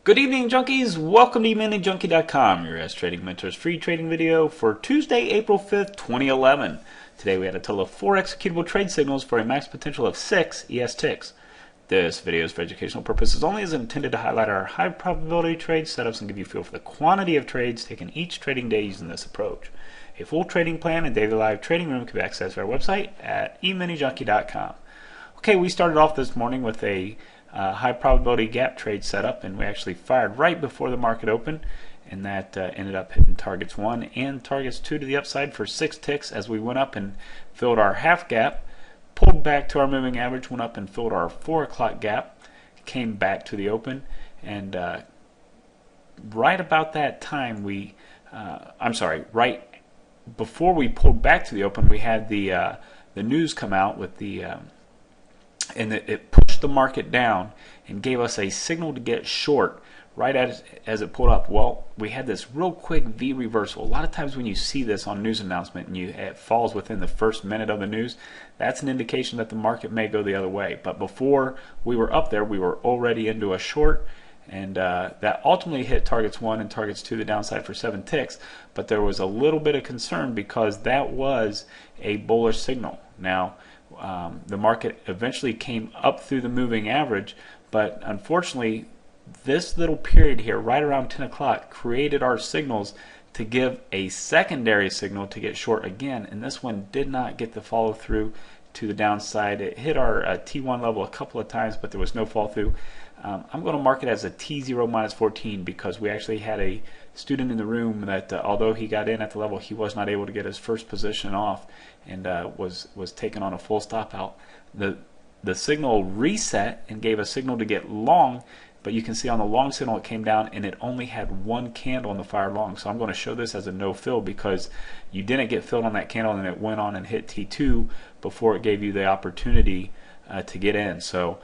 Good evening, junkies. Welcome to EminiJunkie.com, your trading mentor's free trading video for Tuesday, April 5th, 2011. Today we had a total of 4 executable trade signals for a max potential of 6 ES ticks. This video is for educational purposes only, is intended to highlight our high probability trade setups and give you a feel for the quantity of trades taken each trading day using this approach. A full trading plan and daily live trading room can be accessed at our website at EminiJunkie.com. Okay, we started off this morning with a high probability gap trade setup, and we actually fired right before the market opened, and that ended up hitting targets 1 and targets 2 to the upside for 6 ticks as we went up and filled our half gap, pulled back to our moving average, went up and filled our 4 o'clock gap, came back to the open, and right about that time right before we pulled back to the open, we had the news come out with the and it pushed the market down and gave us a signal to get short right as it pulled up. Well, we had this real quick V reversal. A lot of times when you see this on news announcement and it falls within the first minute of the news, that's an indication that the market may go the other way. But before we were up there, we were already into a short, and that ultimately hit targets 1 and targets 2 the downside for 7 ticks. But there was a little bit of concern because that was a bullish signal. Now, the market eventually came up through the moving average, but unfortunately this little period here right around 10 o'clock created our signals to give a secondary signal to get short again, and this one did not get the follow through to the downside. It hit our T1 level a couple of times, but there was no fall through. I'm going to mark it as a T0 minus 14 because we actually had a student in the room that although he got in at the level, he was not able to get his first position off and was taken on a full stop out. The signal reset and gave a signal to get long, but you can see on the long signal it came down and it only had 1 candle in the fire long. So I'm going to show this as a no fill because you didn't get filled on that candle and it went on and hit T2 before it gave you the opportunity to get in. So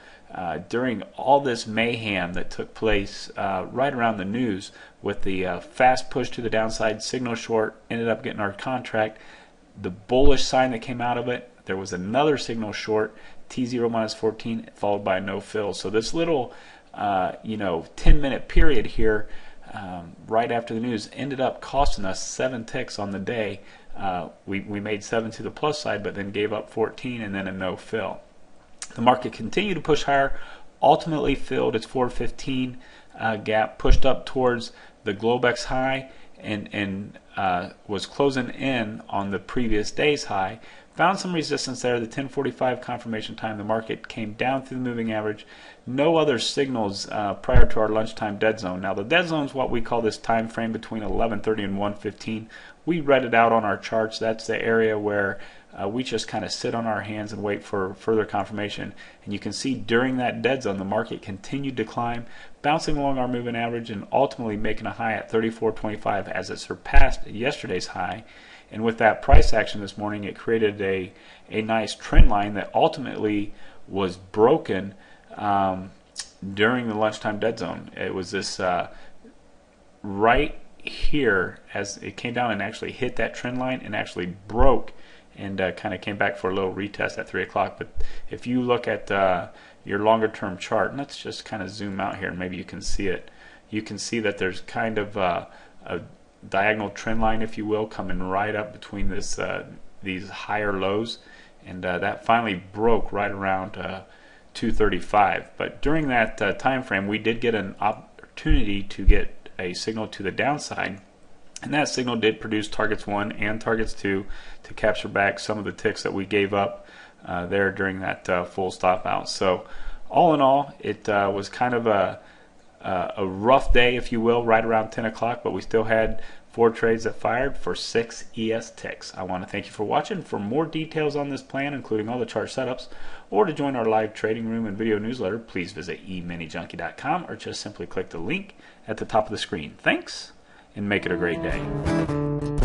during all this mayhem that took place right around the news with the fast push to the downside, signal short, ended up getting our contract. The bullish sign that came out of it, there was another signal short, T0 minus 14, followed by no fill. So this little 10-minute period here right after the news ended up costing us 7 ticks on the day. We made 7 to the plus side, but then gave up 14 and then a no fill. The market continued to push higher, ultimately filled its 415 gap, pushed up towards the Globex high, and was closing in on the previous day's high. Found some resistance there. The 10:45 confirmation time, the market came down through the moving average. No other signals prior to our lunchtime dead zone. Now the dead zone is what we call this time frame between 11:30 and 1:15. We read it out on our charts. That's the area where we just kind of sit on our hands and wait for further confirmation. And you can see during that dead zone, the market continued to climb, bouncing along our moving average and ultimately making a high at 34.25 as it surpassed yesterday's high. And with that price action this morning, it created a nice trend line that ultimately was broken during the lunchtime dead zone. It was this right here as it came down and actually hit that trend line and actually broke and kind of came back for a little retest at 3 o'clock. But if you look at your longer term chart, and let's just kind of zoom out here and maybe you can see it. You can see that there's kind of a diagonal trend line, if you will, coming right up between this these higher lows, and that finally broke right around 235. But during that time frame, we did get an opportunity to get a signal to the downside, and that signal did produce targets 1 and targets 2 to capture back some of the ticks that we gave up there during that full stop out. So all in all, it was kind of a rough day, if you will, right around 10 o'clock, but we still had 4 trades that fired for 6 ES ticks. I want to thank you for watching. For more details on this plan, including all the chart setups, or to join our live trading room and video newsletter, please visit EminiJunkie.com or just simply click the link at the top of the screen. Thanks, and make it a great day.